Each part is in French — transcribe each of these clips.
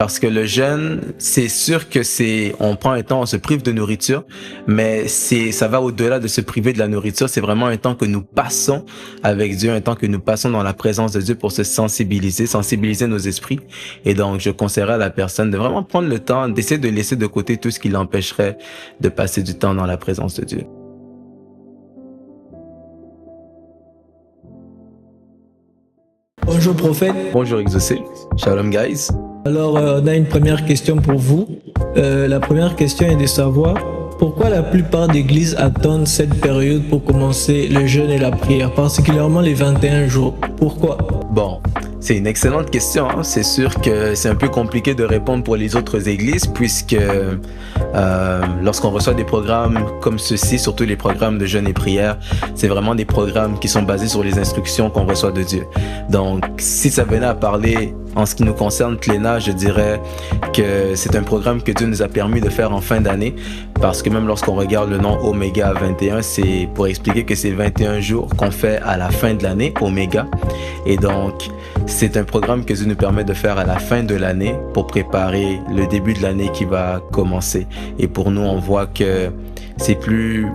Parce que le jeûne, c'est sûr que on prend un temps, on se prive de nourriture, mais ça va au-delà de se priver de la nourriture. C'est vraiment un temps que nous passons avec Dieu, un temps que nous passons dans la présence de Dieu pour se sensibiliser nos esprits. Et donc, je conseillerais à la personne de vraiment prendre le temps, d'essayer de laisser de côté tout ce qui l'empêcherait de passer du temps dans la présence de Dieu. Bonjour prophète. Bonjour Exaucé. Shalom guys. Alors, on a une première question pour vous. La première question est de savoir pourquoi la plupart d'églises attendent cette période pour commencer le jeûne et la prière, particulièrement les 21 jours. Pourquoi? Bon, c'est une excellente question. Hein. C'est sûr que c'est un peu compliqué de répondre pour les autres églises puisque lorsqu'on reçoit des programmes comme ceux-ci, surtout les programmes de jeûne et prière, c'est vraiment des programmes qui sont basés sur les instructions qu'on reçoit de Dieu. Donc, si ça venait à parler en ce qui nous concerne, Cléna, je dirais que c'est un programme que Dieu nous a permis de faire en fin d'année parce que même lorsqu'on regarde le nom Oméga 21, c'est pour expliquer que c'est 21 jours qu'on fait à la fin de l'année, Oméga. Et donc, c'est un programme que Dieu nous permet de faire à la fin de l'année pour préparer le début de l'année qui va commencer. Et pour nous, on voit que c'est plus...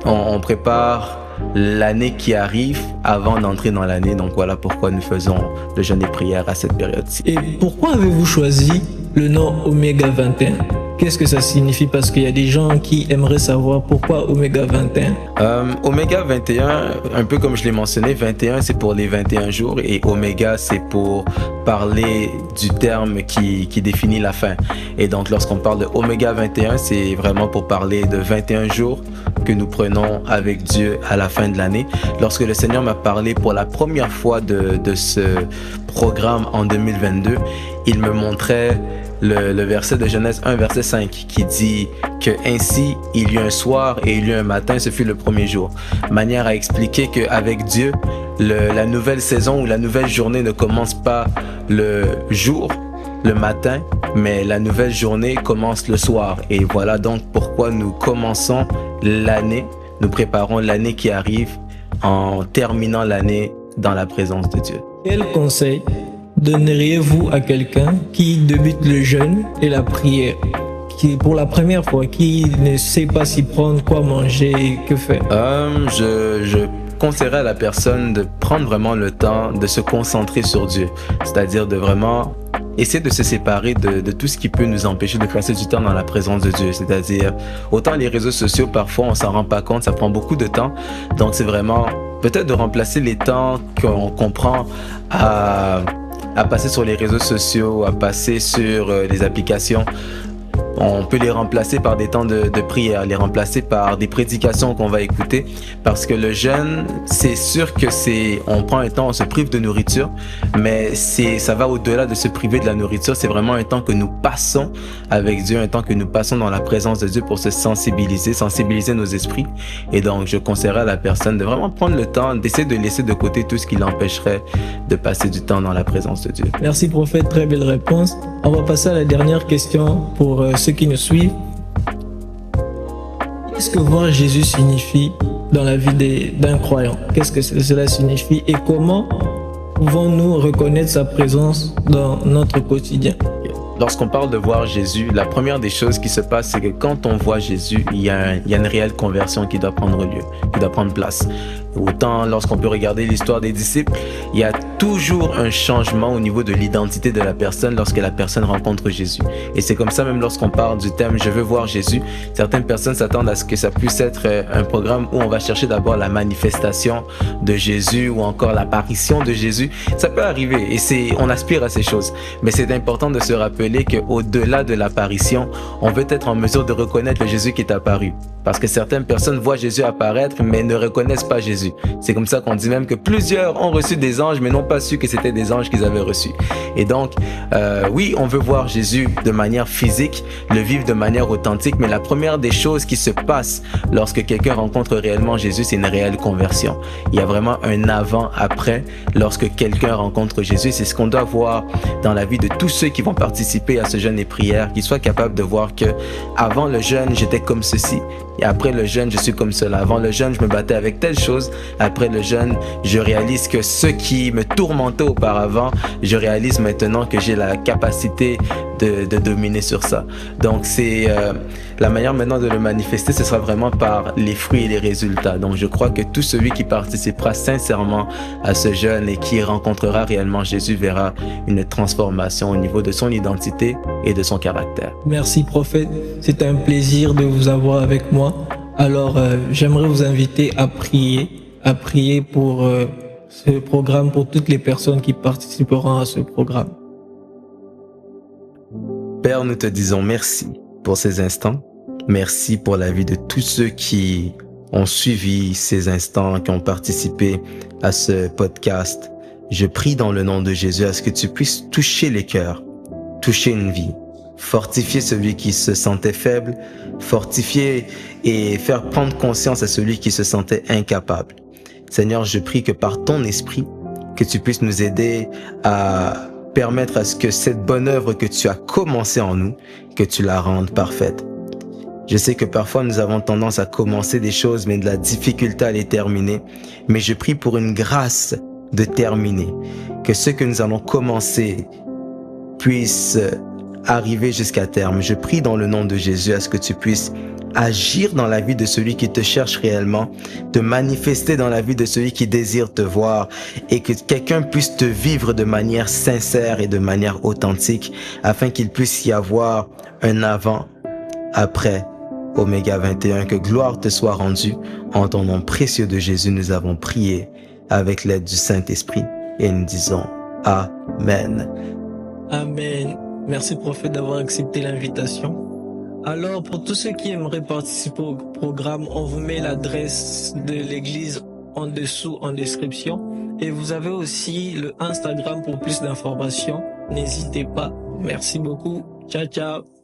On prépare l'année qui arrive avant d'entrer dans l'année. Donc voilà pourquoi nous faisons le jeûne et prière à cette période-ci. Et pourquoi avez-vous choisi le nom Oméga 21? Qu'est-ce que ça signifie? Parce qu'il y a des gens qui aimeraient savoir pourquoi Oméga 21. Oméga 21, un peu comme je l'ai mentionné, 21 c'est pour les 21 jours et Oméga c'est pour parler du terme qui définit la fin. Et donc lorsqu'on parle de Oméga 21, c'est vraiment pour parler de 21 jours que nous prenons avec Dieu à la fin de l'année. Lorsque le Seigneur m'a parlé pour la première fois de ce programme en 2022, il me montrait le verset de Genèse 1, verset 5, qui dit que ainsi il y eut un soir et il y eut un matin, ce fut le premier jour. Manière à expliquer qu'avec Dieu, la nouvelle saison ou la nouvelle journée ne commence pas le jour, le matin, mais la nouvelle journée commence le soir. Et voilà donc pourquoi nous commençons l'année, nous préparons l'année qui arrive en terminant l'année dans la présence de Dieu. Quel conseil donneriez-vous à quelqu'un qui débute le jeûne et la prière, qui pour la première fois, qui ne sait pas s'y prendre, quoi manger, que faire? Je conseillerais à la personne de prendre vraiment le temps de se concentrer sur Dieu, c'est-à-dire de vraiment essayer de se séparer de tout ce qui peut nous empêcher de passer du temps dans la présence de Dieu. C'est-à-dire, autant les réseaux sociaux, parfois on s'en rend pas compte, ça prend beaucoup de temps. Donc c'est vraiment peut-être de remplacer les temps qu'on prend à passer sur les réseaux sociaux, à passer sur les applications. On peut les remplacer par des temps de prière, les remplacer par des prédications qu'on va écouter. Parce que le jeûne, c'est sûr que on prend un temps, on se prive de nourriture, mais ça va au-delà de se priver de la nourriture. C'est vraiment un temps que nous passons avec Dieu, un temps que nous passons dans la présence de Dieu pour se sensibiliser nos esprits. Et donc, je conseillerais à la personne de vraiment prendre le temps, d'essayer de laisser de côté tout ce qui l'empêcherait de passer du temps dans la présence de Dieu. Merci prophète, très belle réponse. On va passer à la dernière question pour ceux qui nous suivent. Qu'est-ce que voir Jésus signifie dans la vie d'un croyant? Qu'est-ce que cela signifie et comment pouvons-nous reconnaître sa présence dans notre quotidien? Lorsqu'on parle de voir Jésus, la première des choses qui se passe, c'est que quand on voit Jésus, il y a une réelle conversion qui doit prendre lieu, qui doit prendre place. Autant lorsqu'on peut regarder l'histoire des disciples, il y a toujours un changement au niveau de l'identité de la personne lorsque la personne rencontre Jésus. Et c'est comme ça même lorsqu'on parle du thème « Je veux voir Jésus », certaines personnes s'attendent à ce que ça puisse être un programme où on va chercher d'abord la manifestation de Jésus ou encore l'apparition de Jésus. Ça peut arriver et on aspire à ces choses. Mais c'est important de se rappeler qu'au-delà de l'apparition, on veut être en mesure de reconnaître le Jésus qui est apparu. Parce que certaines personnes voient Jésus apparaître mais ne reconnaissent pas Jésus. C'est comme ça qu'on dit même que plusieurs ont reçu des anges mais n'ont pas su que c'était des anges qu'ils avaient reçus. Et donc, oui, on veut voir Jésus de manière physique, le vivre de manière authentique, mais la première des choses qui se passe lorsque quelqu'un rencontre réellement Jésus, c'est une réelle conversion. Il y a vraiment un avant-après lorsque quelqu'un rencontre Jésus. C'est ce qu'on doit voir dans la vie de tous ceux qui vont participer à ce jeûne et prière, qu'ils soient capables de voir que avant le jeûne, j'étais comme ceci. Et après le jeûne, je suis comme cela. Avant le jeûne, je me battais avec telle chose. après le jeûne, je réalise que ce qui me tourmentait auparavant, je réalise maintenant que j'ai la capacité de dominer sur ça. Donc c'est la manière maintenant de le manifester, ce sera vraiment par les fruits et les résultats. Donc je crois que tout celui qui participera sincèrement à ce jeûne et qui rencontrera réellement Jésus verra une transformation au niveau de son identité et de son caractère. Merci prophète, c'est un plaisir de vous avoir avec moi. Alors j'aimerais vous inviter à prier pour ce programme, pour toutes les personnes qui participeront à ce programme. Père, nous te disons merci pour ces instants. Merci pour la vie de tous ceux qui ont suivi ces instants, qui ont participé à ce podcast. Je prie dans le nom de Jésus à ce que tu puisses toucher les cœurs, toucher une vie, fortifier celui qui se sentait faible, fortifier et faire prendre conscience à celui qui se sentait incapable. Seigneur, je prie que par ton esprit, que tu puisses nous aider à permettre à ce que cette bonne œuvre que tu as commencée en nous, que tu la rendes parfaite. Je sais que parfois nous avons tendance à commencer des choses, mais de la difficulté à les terminer. Mais je prie pour une grâce de terminer, que ce que nous allons commencer puisse arriver jusqu'à terme. Je prie dans le nom de Jésus à ce que tu puisses agir dans la vie de celui qui te cherche réellement, te manifester dans la vie de celui qui désire te voir et que quelqu'un puisse te vivre de manière sincère et de manière authentique afin qu'il puisse y avoir un avant, après Oméga 21. Que gloire te soit rendue. En ton nom précieux de Jésus, nous avons prié avec l'aide du Saint-Esprit et nous disons Amen. Amen. Merci prophète d'avoir accepté l'invitation. Alors, pour tous ceux qui aimeraient participer au programme, on vous met l'adresse de l'église en dessous en description. Et vous avez aussi le Instagram pour plus d'informations. N'hésitez pas. Merci beaucoup. Ciao, ciao.